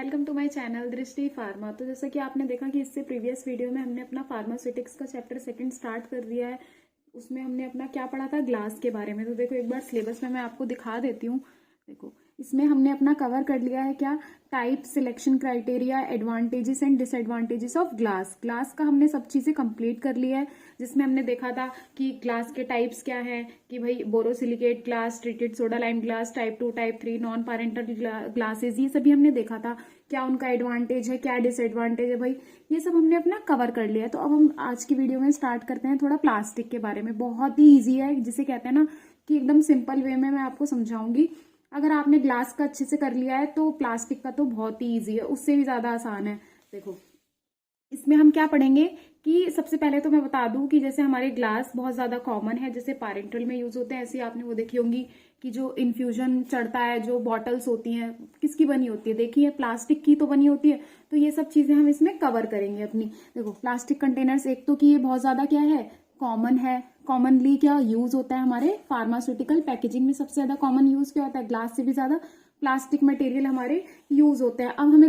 Welcome to my channel दृष्टि pharma. तो जैसा कि आपने देखा कि इससे प्रीवियस वीडियो में हमने अपना फार्मास्यूटिक्स का चैप्टर सेकंड स्टार्ट कर दिया है। उसमें हमने अपना क्या पढ़ा था, ग्लास के बारे में। तो देखो एक बार सिलेबस में मैं आपको दिखा देती हूँ। देखो इसमें हमने अपना कवर कर लिया है क्या, type, selection criteria, advantages and disadvantages of glass. Glass का हमने सब चीज़ें कंप्लीट कर लिया है, जिसमें हमने देखा था कि ग्लास के टाइप्स क्या है, कि भाई borosilicate glass, treated soda lime glass, type 2, type 3, non parental glasses, ये सभी हमने देखा था। क्या उनका एडवांटेज है, क्या डिसएडवांटेज है, भाई ये सब हमने अपना कवर कर लिया है। तो अब हम आज की वीडियो में स्टार्ट करते हैं थोड़ा प्लास्टिक के बारे में। बहुत ही ईजी है, जिसे कहते हैं ना कि एकदम सिंपल वे में मैं आपको समझाऊंगी। अगर आपने ग्लास का अच्छे से कर लिया है तो प्लास्टिक का तो बहुत ही ईजी है, उससे भी ज्यादा आसान है। देखो इसमें हम क्या पढ़ेंगे कि सबसे पहले तो मैं बता दूं कि जैसे हमारे ग्लास बहुत ज्यादा कॉमन है, जैसे पैरेंटल में यूज होते हैं, ऐसे आपने वो देखी होंगी कि जो इन्फ्यूजन चढ़ता है, जो बॉटल्स होती हैं, किसकी बनी होती है, देखिए प्लास्टिक की तो बनी होती है। तो ये सब चीजें हम इसमें कवर करेंगे अपनी। देखो प्लास्टिक कंटेनर्स, एक तो कि ये बहुत ज्यादा क्या है, कॉमन है। कॉमनली क्या यूज होता है हमारे फार्मास्यूटिकल पैकेजिंग में, सबसे ज्यादा कॉमन यूज क्या होता है, ग्लास से भी ज्यादा प्लास्टिक मटेरियल हमारे यूज होते हैं। अब हमें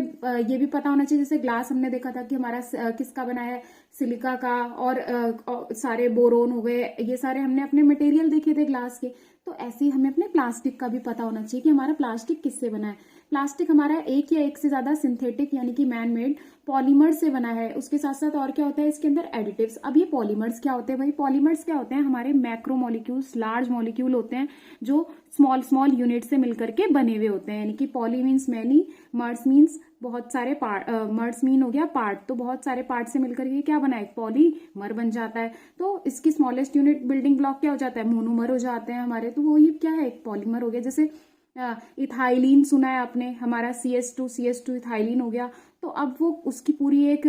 ये भी पता होना चाहिए, जैसे ग्लास हमने देखा था कि हमारा किसका बना है, सिलिका का, और सारे बोरोन हो गए, ये सारे हमने अपने मटेरियल देखे थे ग्लास के। तो ऐसे ही हमें अपने प्लास्टिक का भी पता होना चाहिए कि हमारा प्लास्टिक किससे बना है। प्लास्टिक हमारा एक या एक से ज्यादा सिंथेटिक यानी कि मैन मेड पॉलीमर से बना है। उसके साथ साथ और क्या होता है इसके अंदर, एडिटिव्स। अब ये पॉलीमर्स क्या होते हैं भाई, पॉलीमर्स क्या होते हैं, हमारे मैक्रो मॉलिक्यूल्स, लार्ज मॉलिक्यूल होते हैं जो स्मॉल स्मॉल यूनिट से मिलकर के बने हुए होते हैं। यानी कि पॉली मीन्स मैनी, मर्स मीन्स बहुत सारे पार्ट, मर्स मीन हो गया पार्ट, तो बहुत सारे पार्ट से मिलकर के क्या बना है, पॉलीमर बन जाता है। तो इसकी स्मॉलेस्ट यूनिट बिल्डिंग ब्लॉक क्या हो जाता है, मोनोमर हो जाते हैं हमारे। तो वो ये क्या है, एक पॉलीमर हो गया। जैसे इथाइलिन सुना है आपने, हमारा CH2 इथाइलिन हो गया। तो अब वो उसकी पूरी एक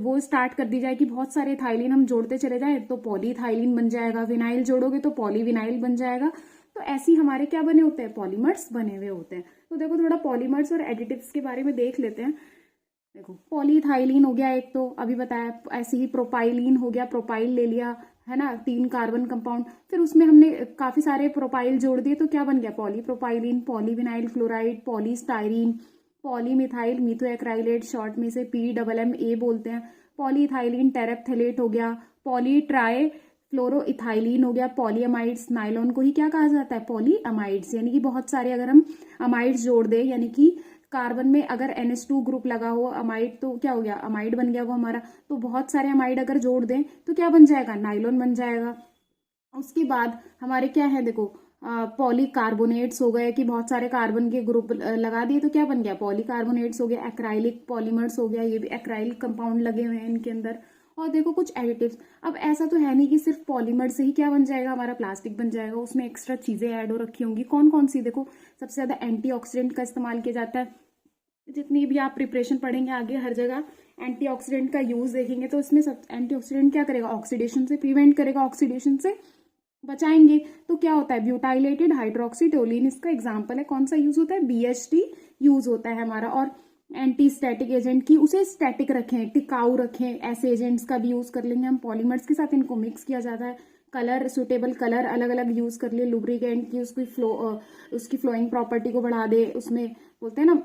वो स्टार्ट कर दी जाए कि बहुत सारे इथाइलिन हम जोड़ते चले जाएं तो पॉलीइथाइलिन बन जाएगा, विनाइल जोड़ोगे तो पॉलीविनाइल बन जाएगा। तो ऐसे ही हमारे क्या बने होते हैं, पॉलीमर्स बने हुए होते हैं। तो देखो थोड़ा पॉलीमर्स और एडिटिव्स के बारे में देख लेते हैं। देखो पॉलीइथाइलिन हो गया एक, तो अभी बताया। ऐसे ही प्रोपाइलिन हो गया, प्रोपाइल ले लिया है ना, 3 कार्बन कंपाउंड। फिर उसमें हमने काफी सारे प्रोपाइल जोड़ दिए तो क्या बन गया, polypropylene, polyvinyl chloride, polystyrene, polymethyl methacrylate, short में से PMMA बोलते हैं। पॉलीइथाइलिन टेरेप्थेलेट हो गया, पॉलीट्राई फ्लोरोइथाइलिन हो गया, पॉलीअमाइड्स। नायलॉन को ही क्या कहा जाता है, पॉलीअमाइड्स। यानी कि बहुत सारे अगर हम अमाइड्स जोड़ दें, यानी कि कार्बन में अगर NH2 ग्रुप लगा हो अमाइड, तो क्या हो गया, अमाइड बन गया वो हमारा। तो बहुत सारे अमाइड अगर जोड़ दें तो क्या बन जाएगा, नाइलॉन बन जाएगा। उसके बाद हमारे क्या है, देखो पॉलीकार्बोनेट्स हो गए, कि बहुत सारे कार्बन के ग्रुप लगा दिए तो क्या बन गया, पॉलीकार्बोनेट्स हो गया। एक्राइलिक पॉलीमर्स हो गया, ये भी एक्राइलिक कंपाउंड लगे हुए हैं इनके अंदर। और देखो कुछ एडिटिव्स। अब ऐसा तो है नहीं कि सिर्फ पॉलीमर से ही क्या बन जाएगा, हमारा प्लास्टिक बन जाएगा। उसमें एक्स्ट्रा चीजें ऐड हो रखी होंगी। कौन कौन सी, देखो सबसे ज्यादा एंटीऑक्सीडेंट का इस्तेमाल किया जाता है। जितनी भी आप प्रिपरेशन पढ़ेंगे आगे, हर जगह एंटीऑक्सीडेंट का यूज देखेंगे तो इसमें सब एंटीऑक्सीडेंट क्या करेगा, ऑक्सीडेशन से प्रिवेंट करेगा, ऑक्सीडेशन से बचाएंगे। तो क्या होता है, ब्यूटाइलेटेड हाइड्रोक्सी टोलिन इसका एग्जाम्पल है। कौन सा यूज होता है, BHT यूज होता है हमारा। और एंटी स्टैटिक एजेंट की, उसे स्टैटिक रखें, टिकाऊ रखें, ऐसे एजेंट्स का भी यूज कर लेंगे हम। पॉलीमर्स के साथ इनको मिक्स किया जाता है। कलर, सुटेबल कलर अलग अलग यूज कर लिए। लुब्रिकेंट की उसकी फ्लोइंग प्रॉपर्टी को बढ़ा दे, उसमें बोलते हैं ना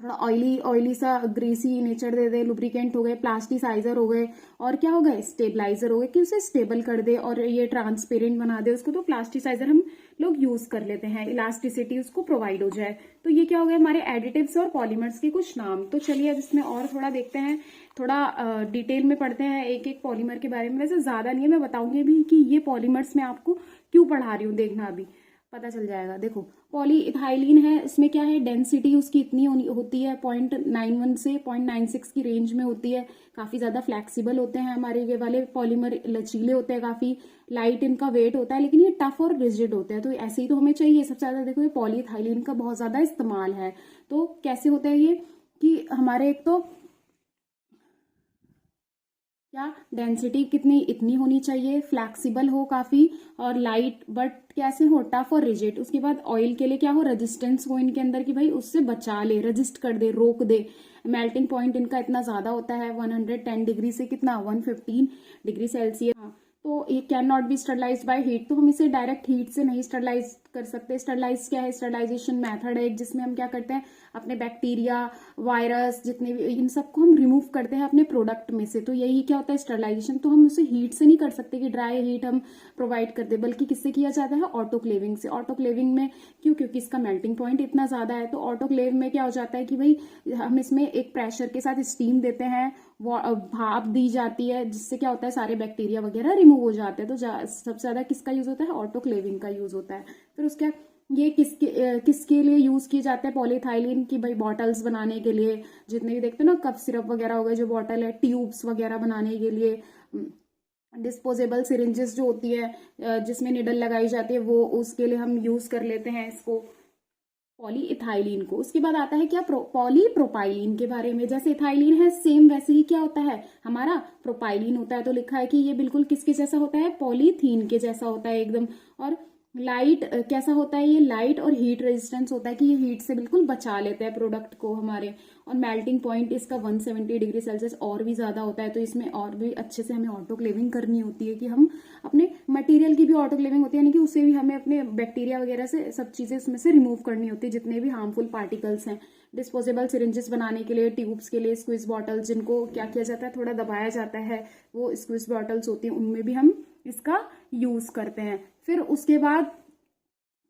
थोड़ा ऑयली सा ग्रीसी नेचर दे दे। लुब्रिकेंट हो गए, प्लास्टिसाइजर हो गए, और क्या हो गए, स्टेबलाइजर हो गए, कि उसे स्टेबल कर दे और ये ट्रांसपेरेंट बना दे उसको। तो प्लास्टिसाइजर हम लोग यूज कर लेते हैं, इलास्टिसिटी उसको प्रोवाइड हो जाए। तो ये क्या हो गया, हमारे एडिटिव्स और पॉलीमर्स के कुछ नाम। तो चलिए अब इसमें और थोड़ा देखते हैं, थोड़ा डिटेल में पढ़ते हैं एक एक पॉलीमर के बारे में। वैसे ज्यादा नहीं है, मैं बताऊंगी भी कि ये पॉलीमर्स मैं आपको क्यों पढ़ा रही हूँ, देखना अभी पता चल जाएगा। देखो पॉलीइथाइलिन है, इसमें क्या है, डेंसिटी उसकी इतनी होती है 0.91 से 0.96 की रेंज में होती है। काफी ज्यादा फ्लेक्सिबल होते हैं हमारे ये वाले पॉलीमर, लचीले होते हैं, काफी लाइट इनका वेट होता है, लेकिन ये टफ और रिजिड होते हैं। तो ऐसे ही तो हमें चाहिए सबसे ज्यादा। देखो ये पॉलीइथाइलिन का बहुत ज्यादा इस्तेमाल है। तो कैसे होता है ये, कि हमारे एक तो क्या डेंसिटी कितनी, इतनी होनी चाहिए, फ्लैक्सिबल हो काफी, और लाइट, बट कैसे हो, टफ और रिजिड। उसके बाद ऑयल के लिए क्या हो, रेजिस्टेंस हो इनके अंदर, कि भाई उससे बचा ले, रेजिस्ट कर दे, रोक दे। मेल्टिंग पॉइंट इनका इतना ज्यादा होता है 110 डिग्री से कितना, 115 डिग्री सेल्सियस। हाँ, तो ये can not be sterilised by heat, तो हम इसे डायरेक्ट हीट से नहीं स्टरलाइज कर सकते। स्टरलाइज क्या है? स्टरलाइजेशन मेथड है एक, जिसमें हम क्या करते हैं, अपने बैक्टीरिया, वायरस, जितने भी, इन सबको हम रिमूव करते हैं अपने प्रोडक्ट में से। तो यही क्या होता है? स्टरलाइजेशन। तो हम उसे हीट से नहीं कर सकते कि ड्राई हीट हम प्रोवाइड कर दे, बल्कि किससे किया जाता है? ऑटोक्लेविंग से। ऑटोक्लेविंग में क्यों? क्योंकि इसका मेल्टिंग पॉइंट इतना ज्यादा है। तो ऑटोक्लेव में क्या हो जाता है कि भाई हम इसमें एक प्रेशर के साथ स्टीम देते हैं, भाप दी जाती है, जिससे क्या होता है, सारे बैक्टीरिया वगैरह रिमूव हो जाते हैं। तो सबसे ज्यादा किसका यूज होता है? ऑटोक्लेविंग का यूज होता है। फिर उसके ये किसके लिए यूज किए जाते हैं? पॉलीथाइलिन की, भाई बॉटल्स बनाने के लिए, जितने भी देखते हैं ना कफ सिरप वगैरह हो गए, जो बॉटल है, ट्यूब्स वगैरह बनाने के लिए, डिस्पोजेबल सिरिंजेस जो होती है जिसमें निडल लगाई जाती है, वो उसके लिए हम यूज कर लेते हैं इसको, पॉलीइथाइलिन को। उसके बाद आता है क्या? पॉलीप्रोपाइलिन के बारे में। जैसे इथाइलिन है सेम, वैसे ही क्या होता है हमारा? प्रोपाइलिन होता है। तो लिखा है कि ये बिल्कुल किसके जैसा होता है? पॉलीथीन के जैसा होता है एकदम। और लाइट कैसा होता है? ये लाइट और हीट रेजिस्टेंस होता है कि ये हीट से बिल्कुल बचा लेते हैं प्रोडक्ट को हमारे। और मेल्टिंग पॉइंट इसका 170 डिग्री सेल्सियस और भी ज्यादा होता है। तो इसमें और भी अच्छे से हमें ऑटोक्लेविंग करनी होती है कि हम अपने मटेरियल की भी ऑटोक्लेविंग होती है, यानी कि उसे भी हमें अपने बैक्टीरिया वगैरह से सब चीजें उसमें से रिमूव करनी होती है, जितने भी हार्मफुल पार्टिकल्स हैं। डिस्पोजेबल सिरिंजेस बनाने के लिए, ट्यूब्स के लिए, स्क्विज बॉटल्स, जिनको क्या किया जाता है, थोड़ा दबाया जाता है, वो स्क्विज बॉटल्स होती हैं, उनमें भी हम इसका यूज करते हैं। फिर उसके बाद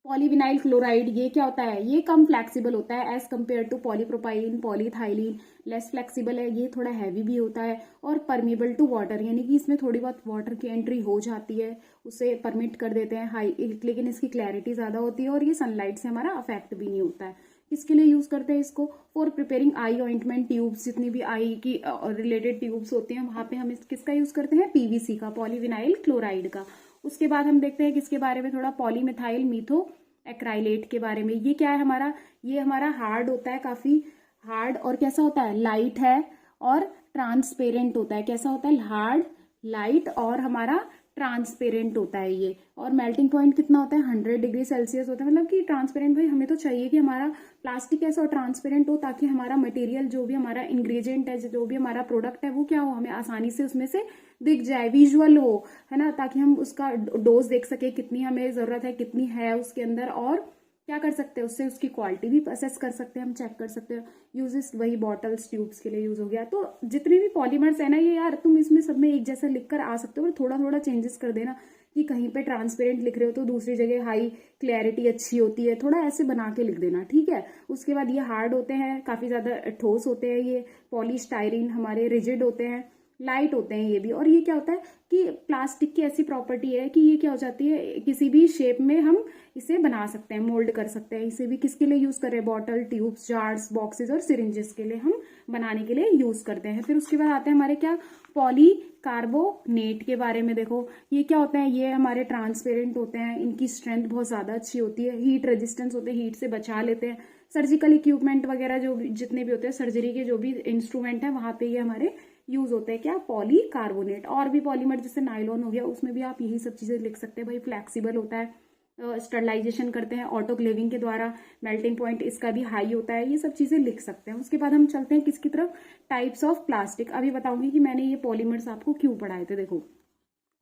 पॉलीविनाइल क्लोराइड, ये क्या होता है? ये कम फ्लेक्सिबल होता है as compare to polypropylene, polyethylene. Less flexible है, ये थोड़ा हैवी भी होता है। और परमिएबल टू वाटर, यानी कि इसमें थोड़ी बहुत वाटर की एंट्री हो जाती है, उसे परमिट कर देते हैं हाई, लेकिन इसकी क्लैरिटी ज्यादा होती है और ये सनलाइट से हमारा अफेक्ट भी नहीं होता है। किसके लिए यूज करते हैं इसको? For preparing I ointment tubes, जितनी भी आई की रिलेटेड ट्यूब्स होती हैं, वहां पे हम किसका यूज करते हैं? पीवीसी का, पॉलीविनाइल क्लोराइड का। उसके बाद हम देखते हैं किसके बारे में थोड़ा, पॉलीमिथाइल मीथो एक्राइलेट के बारे में। ये क्या है हमारा? ये हमारा हार्ड होता है, काफी हार्ड, और कैसा होता है? लाइट है और ट्रांसपेरेंट होता है। कैसा होता है? हार्ड, लाइट और हमारा ट्रांसपेरेंट होता है ये। और मेल्टिंग पॉइंट कितना होता है? 100 डिग्री सेल्सियस होता है। मतलब कि ट्रांसपेरेंट, भाई हमें तो चाहिए कि हमारा प्लास्टिक ऐसा और ट्रांसपेरेंट हो, ताकि हमारा मटेरियल, जो भी हमारा इंग्रेडिएंट है, जो भी हमारा प्रोडक्ट है, वो क्या हो, हमें आसानी से उसमें से दिख जाए, विजुअल हो, है ना, ताकि हम उसका डोज देख सके, कितनी हमें जरूरत है, कितनी है उसके अंदर, और क्या कर सकते हैं उससे, उसकी क्वालिटी भी असेस कर सकते हैं, हम चेक कर सकते हैं। यूजेस वही बॉटल्स, ट्यूब्स के लिए यूज हो गया। तो जितने भी पॉलीमर्स है ना, ये यार तुम इसमें सब में एक जैसा लिख कर आ सकते हो, पर थोड़ा थोड़ा चेंजेस कर देना, कि कहीं पे ट्रांसपेरेंट लिख रहे हो तो दूसरी जगह हाई क्लैरिटी अच्छी होती है, थोड़ा ऐसे बना के लिख देना, ठीक है। उसके बाद ये हार्ड होते हैं, काफी ज्यादा ठोस होते हैं। ये पॉलीस्टाइरीन हमारे रिजिड होते हैं, लाइट होते हैं ये भी। और ये क्या होता है कि प्लास्टिक की ऐसी प्रॉपर्टी है कि ये क्या हो जाती है, किसी भी शेप में हम इसे बना सकते हैं, मोल्ड कर सकते हैं। इसे भी किसके लिए यूज करें? बॉटल, ट्यूब्स, जार्स, बॉक्सेस और सिरिंजेस के लिए हम बनाने के लिए यूज करते हैं। फिर उसके बाद आते हैं हमारे क्या, पॉलीकार्बोनेट के बारे में। देखो ये क्या होते हैं, ये हमारे ट्रांसपेरेंट होते हैं, इनकी स्ट्रेंथ बहुत ज्यादा अच्छी होती है, हीट रेजिस्टेंस होते हैं, हीट से बचा लेते हैं। सर्जिकल इक्विपमेंट वगैरह जो जितने भी होते हैं, सर्जरी के जो भी इंस्ट्रूमेंट है, वहां पे ये हमारे यूज होते हैं क्या, पॉलीकार्बोनेट। और भी पॉलीमर जैसे नायलॉन हो गया, उसमें भी आप यही सब चीजें लिख सकते हैं। भाई फ्लेक्सिबल होता है, स्टरलाइजेशन करते हैं ऑटोक्लेविंग के द्वारा, मेल्टिंग पॉइंट इसका भी हाई होता है, ये सब चीजें लिख सकते हैं। उसके बाद हम चलते हैं किसकी तरफ, टाइप्स ऑफ प्लास्टिक। अभी बताऊंगी कि मैंने ये पॉलीमर्स आपको क्यों पढ़ाए थे, देखो।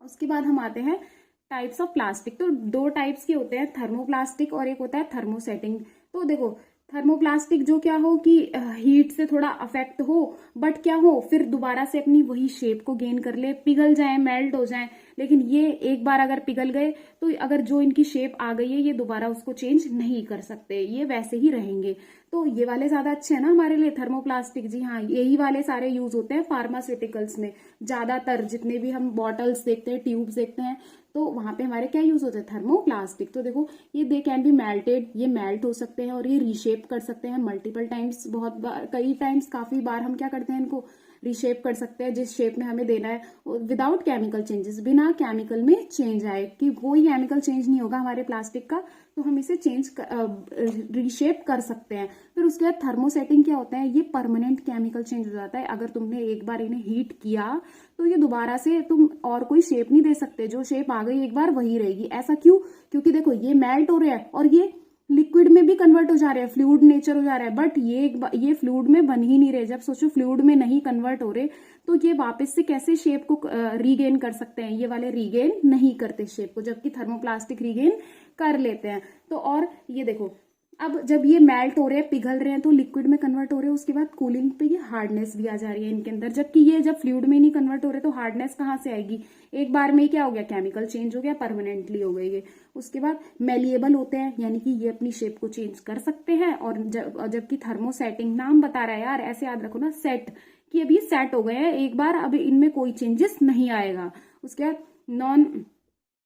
उसके बाद हम आते हैं टाइप्स ऑफ प्लास्टिक। तो दो टाइप्स के होते हैं, थर्मोप्लास्टिक और एक होता है थर्मोसेटिंग। तो देखो थर्मोप्लास्टिक जो क्या हो कि हीट से थोड़ा अफेक्ट हो, बट क्या हो, फिर दोबारा से अपनी वही शेप को गेन कर ले, पिघल जाए, मेल्ट हो जाए। लेकिन ये एक बार अगर पिघल गए तो अगर जो इनकी शेप आ गई है, ये दोबारा उसको चेंज नहीं कर सकते, ये वैसे ही रहेंगे। तो ये वाले ज्यादा अच्छे हैं ना हमारे लिए, थर्मोप्लास्टिक। जी हाँ, यही वाले सारे यूज होते हैं फार्मास्यूटिकल्स में ज्यादातर। जितने भी हम बॉटल्स देखते हैं, ट्यूब्स देखते हैं, तो वहां पे हमारे क्या यूज होते हैं, थर्मोप्लास्टिक। तो देखो ये दे कैन बी मेल्टेड, ये मेल्ट हो सकते हैं और ये रीशेप कर सकते हैं मल्टीपल टाइम्स, बहुत बार, कई टाइम्स, काफी बार हम क्या करते हैं, इनको रीशेप कर सकते हैं जिस शेप में हमें देना है, विदाउट केमिकल चेंजेस, बिना केमिकल में चेंज आए, कि कोई केमिकल चेंज नहीं होगा हमारे प्लास्टिक का, तो हम इसे चेंज रीशेप कर सकते हैं। फिर उसके बाद थर्मोसेटिंग क्या होता है, ये परमानेंट केमिकल चेंज हो जाता है। अगर तुमने एक बार इन्हें हीट किया तो ये दोबारा से तुम और कोई शेप नहीं दे सकते, जो शेप आ गई एक बार वही रहेगी। ऐसा क्यों? क्योंकि देखो ये मेल्ट हो रहा है और ये लिक्विड में भी कन्वर्ट हो जा रहे हैं, फ्लूइड नेचर हो जा रहा है, बट ये फ्लूइड में बन ही नहीं रहे। जब सोचो फ्लूइड में नहीं कन्वर्ट हो रहे तो ये वापस से कैसे शेप को रीगेन कर सकते हैं? ये वाले रीगेन नहीं करते शेप को, जबकि थर्मोप्लास्टिक रीगेन कर लेते हैं। तो और ये देखो, अब जब ये मेल्ट हो रहे हैं, पिघल रहे हैं, तो लिक्विड में कन्वर्ट हो रहे हैं, उसके बाद कूलिंग पे ये हार्डनेस भी आ जा रही है इनके अंदर। जबकि ये जब फ्लूइड में नहीं कन्वर्ट हो रहे तो हार्डनेस कहाँ से आएगी? एक बार में क्या हो गया, केमिकल चेंज हो गया, परमानेंटली हो गई ये। उसके बाद मेलिएबल होते हैं, यानी कि ये अपनी शेप को चेंज कर सकते हैं। और जबकि थर्मोसेटिंग, नाम बता रहा है यार, ऐसे याद रखो ना, सेट, कि अब ये सेट हो गए हैं एक बार, अब इनमें कोई चेंजेस नहीं आएगा। उसके बाद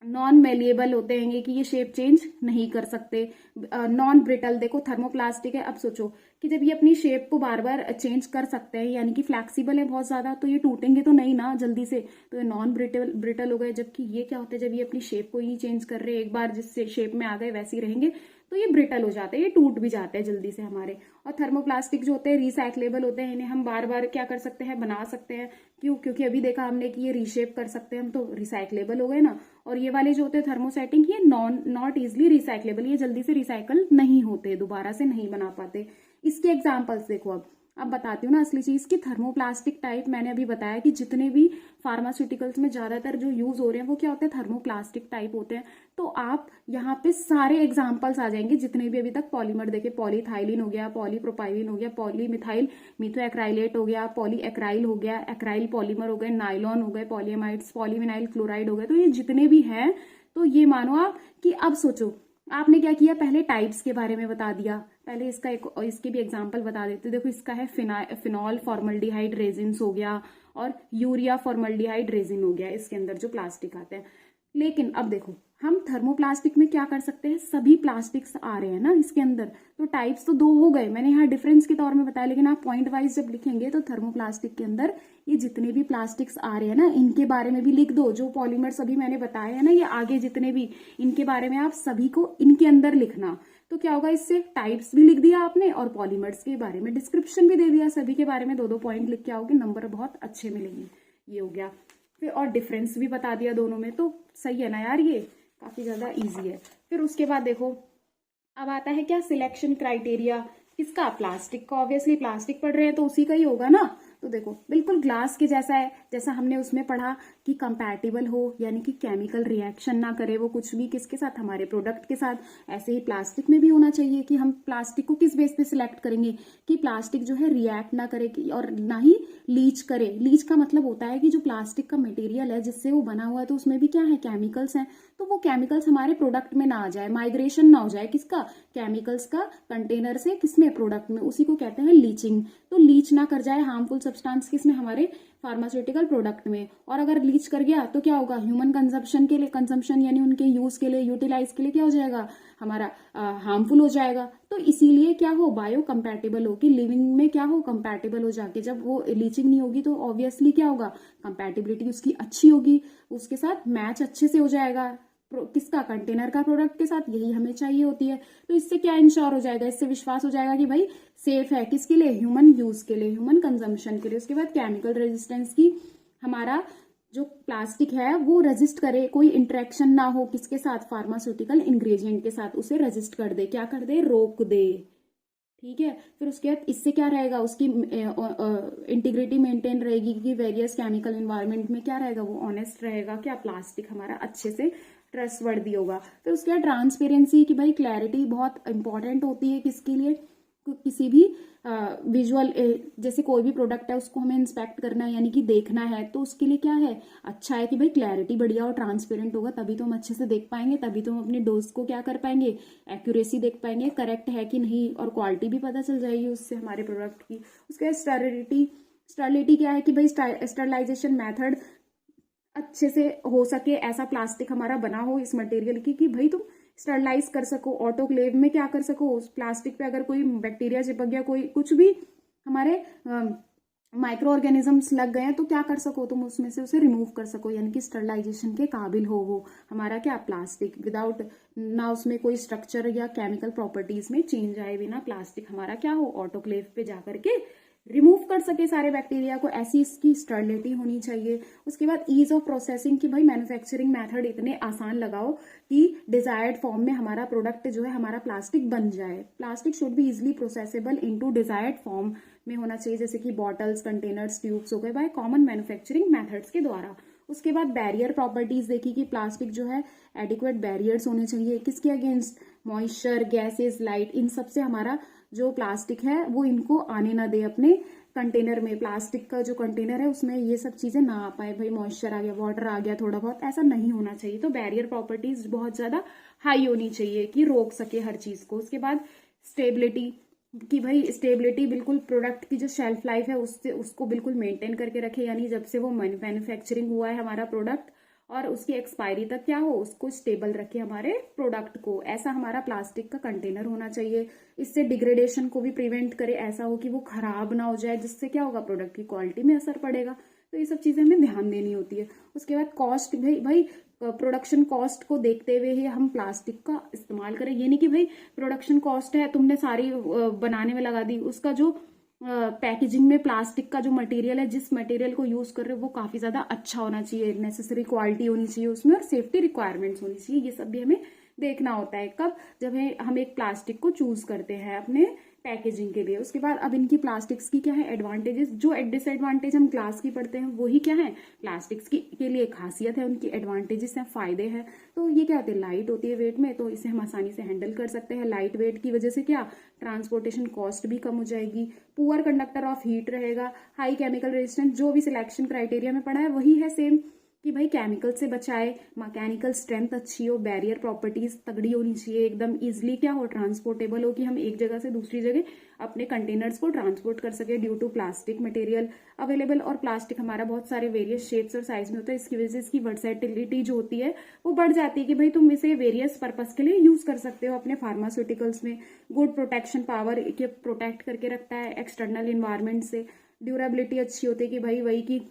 नॉन मेलिएबल होते हैं कि ये शेप चेंज नहीं कर सकते। नॉन ब्रिटल, देखो थर्मोप्लास्टिक है, अब सोचो कि जब ये अपनी शेप को बार बार चेंज कर सकते हैं, यानी कि फ्लैक्सीबल है बहुत ज्यादा, तो ये टूटेंगे तो नहीं ना जल्दी से, तो ये नॉन ब्रिटल हो गए। जबकि ये क्या होते हैं, जब ये अपनी शेप को ही नहीं चेंज कर रहे, एक बार जिस शेप में आ गए वैसे ही रहेंगे, तो ये ब्रिटल हो जाते हैं, ये टूट भी जाते हैं जल्दी से हमारे। और थर्मोप्लास्टिक जो होते हैं रिसाइक्लेबल होते हैं, इन्हें हम बार बार क्या कर सकते हैं, बना सकते हैं। क्यों? क्योंकि अभी देखा हमने कि ये रीशेप कर सकते हैं हम, तो रिसाइक्लेबल हो गए ना। और ये वाले जो होते हैं थर्मोसेटिंग, ये नॉट इजिली रिसाइक्लेबल, ये जल्दी से रिसाइकल नहीं होते, दोबारा से नहीं बना पाते। इसके एग्जाम्पल्स देखो, अब बताती हूँ ना असली चीज की। थर्मोप्लास्टिक टाइप मैंने अभी बताया कि जितने भी फार्मास्यूटिकल्स में ज्यादातर जो यूज हो रहे हैं वो क्या होते हैं, थर्मोप्लास्टिक टाइप होते हैं। तो आप यहाँ पे सारे एग्जाम्पल्स आ जाएंगे जितने भी अभी तक पॉलीमर देखे, पॉलीथाइलिन हो गया, पॉलीप्रोपाइलिन हो गया, पॉलीमिथाइल मिथोएक्राइलेट हो गया, पॉलीएक्राइल हो गया, एक्राइल पॉलीमर हो गए, नाइलॉन हो गए, पॉलीएमाइड्स, पॉलीविनाइल क्लोराइड हो गए। तो ये जितने भी हैं, तो ये मानो आप कि अब सोचो आपने क्या किया, पहले टाइप्स के बारे में बता दिया, पहले इसके भी एग्जांपल बता देते। देखो इसका है फिनॉल फॉर्मल्डिहाइड रेजिन्स हो गया, और यूरिया फॉर्मल्डिहाइड रेजिन हो गया, इसके अंदर जो प्लास्टिक आते हैं। लेकिन अब देखो, हम थर्मोप्लास्टिक में क्या कर सकते हैं, सभी प्लास्टिक्स आ रहे हैं ना इसके अंदर, तो टाइप्स तो 2 हो गए, मैंने यहाँ डिफरेंस के तौर में बताया। लेकिन आप पॉइंट वाइज जब लिखेंगे तो थर्मोप्लास्टिक के अंदर ये जितने भी प्लास्टिक्स आ रहे हैं ना, इनके बारे में भी लिख दो। जो पॉलीमर सभी मैंने बताए हैं ना, ये आगे जितने भी, इनके बारे में आप सभी को इनके अंदर लिखना। तो क्या होगा, इससे टाइप्स भी लिख दिया आपने और पॉलीमर्स के बारे में डिस्क्रिप्शन भी दे दिया, सभी के बारे में 2-2 पॉइंट लिख के आओगे, नंबर बहुत अच्छे मिलेंगे। ये हो गया। फिर और डिफरेंस भी बता दिया दोनों में, तो सही है ना यार, ये काफी ज्यादा इजी है। फिर उसके बाद देखो, अब आता है क्या, सिलेक्शन क्राइटेरिया। किसका? प्लास्टिक का। ऑब्वियसली प्लास्टिक पढ़ रहे हैं तो उसी का ही होगा ना। तो देखो बिल्कुल ग्लास के जैसा है, जैसा हमने उसमें पढ़ा कि कंपैटिबल हो, यानी कि केमिकल रिएक्शन ना करे वो कुछ भी किसके साथ, हमारे प्रोडक्ट के साथ। ऐसे ही प्लास्टिक में भी होना चाहिए कि हम प्लास्टिक को किस बेस पे सिलेक्ट करेंगे कि प्लास्टिक जो है रिएक्ट ना करे और ना ही लीच करे। लीच का मतलब होता है कि जो प्लास्टिक का मटेरियल है जिससे वो बना हुआ है, तो उसमें भी क्या है, केमिकल्स हैं, तो वो केमिकल्स हमारे प्रोडक्ट में ना आ जाए, माइग्रेशन ना हो जाए किसका, केमिकल्स का, कंटेनर से किसमें, प्रोडक्ट में। उसी को कहते हैं लीचिंग। तो लीच ना कर जाए हार्मफुल सब्सटेंस किसमें, हमारे फार्मास्यूटिकल प्रोडक्ट में। और अगर लीच कर गया तो क्या होगा, ह्यूमन कंजम्पशन के लिए, कंजम्पशन यानी उनके यूज के लिए, यूटिलाइज के लिए क्या हो जाएगा, हमारा हार्मफुल हो जाएगा। तो इसीलिए क्या हो, बायो कंपैटिबल हो, कि लिविंग में क्या हो, कंपैटिबल हो जाके। जब वो लीचिंग नहीं होगी तो ऑब्वियसली क्या होगा, कंपैटिबिलिटी उसकी अच्छी होगी, उसके साथ मैच अच्छे से हो जाएगा किसका, कंटेनर का प्रोडक्ट के साथ। यही हमें चाहिए होती है। तो इससे क्या इंश्योर हो जाएगा, इससे विश्वास हो जाएगा कि भाई सेफ है, किसके लिए, ह्यूमन यूज के लिए, ह्यूमन कंजम्पशन के लिए। उसके बाद केमिकल रेजिस्टेंस की, हमारा जो प्लास्टिक है वो रेजिस्ट करे, कोई इंटरेक्शन ना हो किसके साथ, फार्मास्यूटिकल इंग्रेडिएंट के साथ, उसे रेजिस्ट कर दे, क्या कर दे, रोक दे। ठीक है। फिर उसके बाद इससे क्या रहेगा, उसकी इंटीग्रिटी मेंटेन रहेगी कि वेरियस केमिकल एनवायरनमेंट में क्या रहेगा, वो ऑनेस्ट रहेगा, क्या प्लास्टिक हमारा अच्छे से ट्रस्टवर्दी होगा। फिर उसके बाद ट्रांसपेरेंसी, कि भाई क्लैरिटी बहुत इंपॉर्टेंट होती है किसके लिए, किसी भी विजुअल, जैसे कोई भी प्रोडक्ट है उसको हमें इंस्पेक्ट करना है यानी कि देखना है, तो उसके लिए क्या है, अच्छा है कि भाई क्लैरिटी बढ़िया और ट्रांसपेरेंट होगा, तभी तो हम अच्छे से देख पाएंगे, तभी तो हम अपने डोज को क्या कर पाएंगे, एक्यूरेसी देख पाएंगे, करेक्ट है कि नहीं, और क्वालिटी भी पता चल जाएगी उससे हमारे प्रोडक्ट की। उसके बाद स्टरलिटी क्या है कि भाई स्टरलाइजेशन मैथड अच्छे से हो सके, ऐसा प्लास्टिक हमारा बना हो इस मटेरियल की कि भाई तुम स्टरलाइज कर सको, ऑटोक्लेव में क्या कर सको, उस प्लास्टिक पे अगर कोई बैक्टीरिया चिपक गया, कोई कुछ भी हमारे माइक्रो ऑर्गेनिजम्स लग गए हैं, तो क्या कर सको तुम, उसमें से उसे रिमूव कर सको, यानी कि स्टरलाइजेशन के काबिल हो वो हमारा क्या, प्लास्टिक, विदाउट ना उसमें कोई स्ट्रक्चर या केमिकल प्रॉपर्टीज में चेंज आए बिना प्लास्टिक हमारा क्या हो, ऑटोक्लेव पे जाकर के रिमूव कर सके सारे बैक्टीरिया को, ऐसी इसकी स्टर्डिलिटी होनी चाहिए। उसके बाद ईज ऑफ प्रोसेसिंग, कि भाई मैन्युफैक्चरिंग मेथड इतने आसान लगाओ कि डिजायर्ड फॉर्म में हमारा प्रोडक्ट जो है, हमारा प्लास्टिक बन जाए। Plastic should be easily processable into desired form में होना चाहिए, जैसे कि बॉटल्स, कंटेनर्स, ट्यूब्स हो गए, बाय कॉमन मैन्युफैक्चरिंग मेथड्स के द्वारा। उसके बाद बैरियर प्रॉपर्टीज देखी कि प्लास्टिक जो है एडिक्वेट बैरियर्स होने चाहिए, किसके अगेंस्ट, मॉइस्चर, गैसेस, लाइट, इन सब से हमारा जो प्लास्टिक है वो इनको आने ना दे अपने कंटेनर में। प्लास्टिक का जो कंटेनर है उसमें ये सब चीजें ना आ पाए, भाई मॉइस्चर आ गया, वाटर आ गया थोड़ा बहुत, ऐसा नहीं होना चाहिए। तो बैरियर प्रॉपर्टीज बहुत ज्यादा हाई होनी चाहिए कि रोक सके हर चीज को। उसके बाद स्टेबिलिटी, कि भाई स्टेबिलिटी बिल्कुल प्रोडक्ट की जो शेल्फ लाइफ है उससे उसको बिल्कुल मेंटेन करके रखे, यानी जब से वो मैन्युफैक्चरिंग हुआ है हमारा प्रोडक्ट और उसकी एक्सपायरी तक क्या हो, उसको स्टेबल रखे हमारे प्रोडक्ट को। ऐसा हमारा प्लास्टिक का कंटेनर होना चाहिए। इससे डिग्रेडेशन को भी प्रिवेंट करे, ऐसा हो कि वो खराब ना हो जाए, जिससे क्या होगा, प्रोडक्ट की क्वालिटी में असर पड़ेगा। तो ये सब चीजें हमें ध्यान देनी होती है। उसके बाद कॉस्ट, भाई प्रोडक्शन कॉस्ट को देखते हुए ही हम प्लास्टिक का इस्तेमाल करें। ये नहीं कि भाई प्रोडक्शन कॉस्ट है, तुमने सारी बनाने में लगा दी, उसका जो पैकेजिंग में प्लास्टिक का जो मटेरियल है, जिस मटेरियल को यूज कर रहे हो वो काफी ज्यादा अच्छा होना चाहिए, नेसेसरी क्वालिटी होनी चाहिए उसमें, और सेफ्टी रिक्वायरमेंट्स होनी चाहिए। ये सब भी हमें देखना होता है कब, जब हम एक प्लास्टिक को चूज करते हैं अपने पैकेजिंग के लिए। उसके बाद अब इनकी प्लास्टिक्स की क्या है एडवांटेजेस, जो डिसएडवांटेज हम क्लास की पढ़ते हैं वही क्या है प्लास्टिक्स की के लिए खासियत है, उनकी एडवांटेजेस हैं, फायदे हैं। तो ये क्या होते हैं, लाइट होती है वेट में, तो इसे हम आसानी से हैंडल कर सकते हैं। लाइट वेट की वजह से क्या, ट्रांसपोर्टेशन कॉस्ट भी कम हो जाएगी। पुअर कंडक्टर ऑफ हीट रहेगा। हाई केमिकल रेजिस्टेंस, जो भी सिलेक्शन क्राइटेरिया में पढ़ा है वही है सेम, कि भाई केमिकल से बचाए। मैकेनिकल स्ट्रेंथ अच्छी हो, बैरियर प्रॉपर्टीज तगड़ी होनी चाहिए, एकदम इजिली क्या हो, ट्रांसपोर्टेबल हो, कि हम एक जगह से दूसरी जगह अपने कंटेनर्स को ट्रांसपोर्ट कर सके due to plastic material available. और प्लास्टिक हमारा बहुत सारे वेरियस शेप्स और साइज में होता है, इसकी वजह से इसकी वर्सेटिलिटी जो होती है वो बढ़ जाती है, कि भाई तुम इसे वेरियस पर्पस के लिए यूज कर सकते हो अपने फार्मास्यूटिकल्स में। गुड प्रोटेक्शन पावर, के प्रोटेक्ट करके रखता है एक्सटर्नल इन्वायरमेंट से। ड्यूरेबिलिटी अच्छी होती है, कि भाई वही की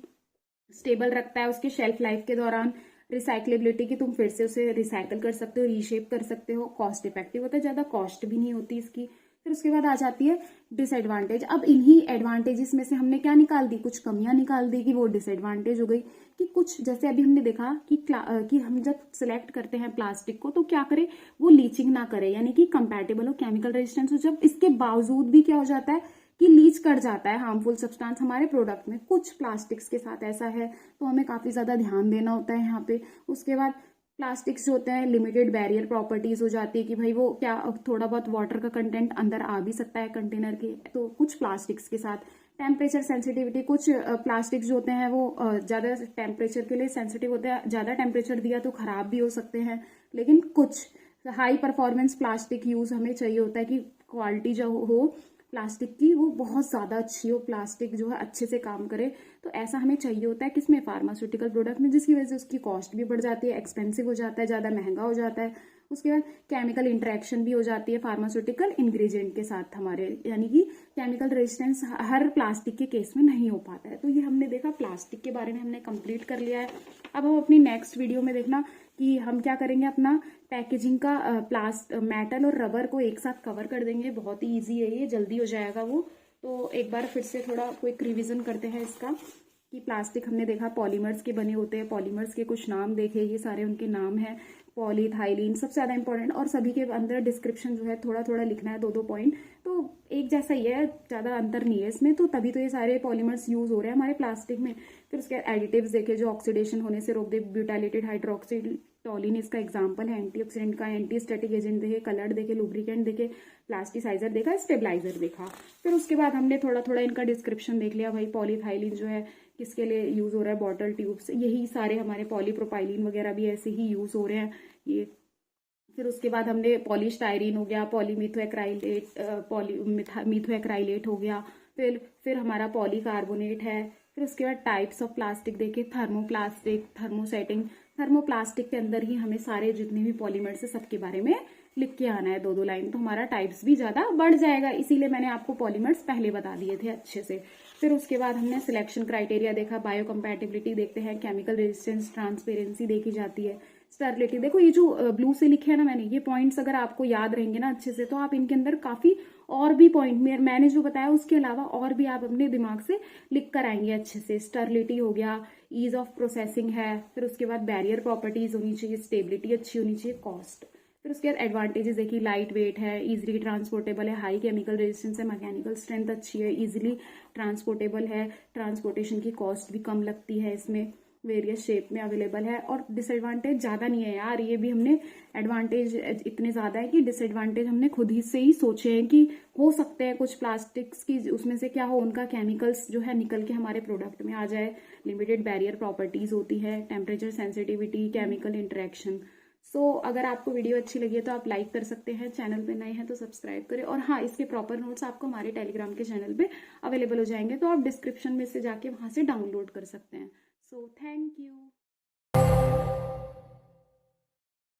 स्टेबल रखता है उसके शेल्फ लाइफ के दौरान। रिसाइक्लेबिलिटी, की तुम फिर से उसे रिसाइकल कर सकते हो, रीशेप कर सकते हो। कॉस्ट इफेक्टिव होता है, ज्यादा कॉस्ट भी नहीं होती इसकी। फिर उसके बाद आ जाती है डिसएडवांटेज। अब इन्हीं एडवांटेजेस में से हमने क्या निकाल दी, कुछ कमियां निकाल दी, कि वो डिसएडवांटेज हो गई। कि कुछ जैसे अभी हमने देखा कि हम जब सिलेक्ट करते हैं प्लास्टिक को तो क्या करे, वो लीचिंग ना करे, यानी कि कंपैटिबल हो, केमिकल रेजिस्टेंस हो। जब इसके बावजूद भी क्या हो जाता है कि लीच कर जाता है हार्मफुल सब्सटेंस हमारे प्रोडक्ट में। कुछ प्लास्टिक्स के साथ ऐसा है, तो हमें काफी ज्यादा ध्यान देना होता है यहाँ पे। उसके बाद प्लास्टिक्स जो होते हैं लिमिटेड बैरियर प्रॉपर्टीज हो जाती है, कि भाई वो क्या, थोड़ा बहुत वाटर का कंटेंट अंदर आ भी सकता है कंटेनर के। तो कुछ प्लास्टिक्स के साथ टेम्परेचर सेंसिटिविटी, कुछ प्लास्टिक्स जो होते हैं वो ज्यादा टेम्परेचर के लिए सेंसिटिव होते हैं, ज्यादा टेम्परेचर दिया तो खराब भी हो सकते हैं। लेकिन कुछ हाई परफॉर्मेंस प्लास्टिक यूज हमें चाहिए होता है, कि क्वालिटी जो हो प्लास्टिक की वो बहुत ज्यादा अच्छी हो, प्लास्टिक जो है अच्छे से काम करे। तो ऐसा हमें चाहिए होता है किसमें, फार्मास्यूटिकल प्रोडक्ट में, जिसकी वजह से उसकी कॉस्ट भी बढ़ जाती है, एक्सपेंसिव हो जाता है, ज्यादा महंगा हो जाता है। उसके बाद केमिकल इंटरेक्शन भी हो जाती है फार्मास्यूटिकल इंग्रेडिएंट के साथ हमारे, यानी कि केमिकल रेजिस्टेंस हर प्लास्टिक के केस में नहीं हो पाता है। तो ये हमने देखा प्लास्टिक के बारे में, हमने कंप्लीट कर लिया है। अब हम अपनी नेक्स्ट वीडियो में देखना कि हम क्या करेंगे, अपना पैकेजिंग का मेटल और रबर को एक साथ कवर कर देंगे। बहुत ही इजी है ये, जल्दी हो जाएगा वो। तो एक बार फिर से थोड़ा क्विक रिवीजन करते हैं इसका, कि प्लास्टिक हमने देखा पॉलीमर्स के बने होते हैं, पॉलीमर्स के कुछ नाम देखे, ये सारे उनके नाम हैं। पॉलीथाइलीन सबसे ज्यादा इंपॉर्टेंट, और सभी के अंदर डिस्क्रिप्शन जो है थोड़ा थोड़ा लिखना है, 2-2 पॉइंट, तो एक जैसा ही है, ज्यादा अंतर नहीं है इसमें। तो तभी तो ये सारे पॉलीमर्स यूज हो रहे हैं हमारे प्लास्टिक में। फिर उसके एडिटिव्स देखे जो ऑक्सीडेशन होने से रोक दे, ब्यूटाइलेटेड हाइड्रोक्सी टॉलिन इसका एग्जाम्पल है, एंटीऑक्सीडेंट का, एंटी स्टैटिक एजेंट देखे, कलर देखे, लुब्रिकेंट देखे, प्लास्टिसाइजर देखा, स्टेबलाइजर देखा। फिर उसके बाद हमने थोड़ा थोड़ा इनका डिस्क्रिप्शन देख लिया, भाई पॉलीथाइलिन जो है किसके लिए यूज हो रहा है, बॉटल ट्यूब्स, यही सारे हमारे पॉलीप्रोपाइलिन वगैरह भी ऐसे ही यूज हो रहे हैं ये। फिर उसके बाद हमने पॉलीस्टायरीन हो गया, मीथोएक्राइलेट हो गया, फिर हमारा पॉलीकार्बोनेट है। फिर उसके बाद टाइप्स ऑफ प्लास्टिक देखे, थर्मोप्लास्टिक, थर्मोसेटिंग। थर्मोप्लास्टिक के अंदर ही हमें सारे जितने भी पॉलीमर्स है सबके बारे में लिख के आना है, 2-2 लाइन, तो हमारा टाइप्स भी ज्यादा बढ़ जाएगा। इसीलिए मैंने आपको पॉलीमर्स पहले बता दिए थे अच्छे से। फिर उसके बाद हमने सिलेक्शन क्राइटेरिया देखा, बायोकम्पैटिबिलिटी देखते हैं, केमिकल रेजिस्टेंस, ट्रांसपेरेंसी देखी जाती है, स्टर्लिटी। देखो ये जो ब्लू से लिखे है ना मैंने, ये पॉइंट्स अगर आपको याद रहेंगे ना अच्छे से, तो आप इनके अंदर काफी और भी पॉइंट में मैंने जो बताया उसके अलावा और भी आप अपने दिमाग से लिख कर आएंगे अच्छे से। स्टर्लिटी हो गया, ईज ऑफ प्रोसेसिंग है, फिर उसके बाद बैरियर प्रॉपर्टीज होनी चाहिए, स्टेबिलिटी अच्छी होनी चाहिए, कॉस्ट, फिर उसके बाद एडवांटेजेस देखिए, लाइट वेट है, इजीली ट्रांसपोर्टेबल है, हाई केमिकल रेजिस्टेंस है, मैकेनिकल स्ट्रेंथ अच्छी है, इजीली ट्रांसपोर्टेबल है, ट्रांसपोर्टेशन की कॉस्ट भी कम लगती है, इसमें वेरियस शेप में अवेलेबल है। और डिसएडवांटेज ज़्यादा नहीं है यार, ये भी हमने एडवांटेज इतने ज़्यादा है कि डिसएडवांटेज हमने खुद ही से ही सोचे हैं कि हो सकते हैं कुछ प्लास्टिक्स की उसमें से क्या हो, उनका केमिकल्स जो है निकल के हमारे प्रोडक्ट में आ जाए। लिमिटेड बैरियर प्रॉपर्टीज होती है, टेम्परेचर सेंसिटिविटी, केमिकल इंटरेक्शन। सो अगर आपको वीडियो अच्छी लगी है तो आप लाइक कर सकते हैं, चैनल पे नए हैं तो सब्सक्राइब करें। और हाँ, इसके प्रॉपर नोट्स आपको हमारे टेलीग्राम के चैनल पे अवेलेबल हो जाएंगे, तो आप डिस्क्रिप्शन में से जाके वहाँ से डाउनलोड कर सकते हैं। So thank you.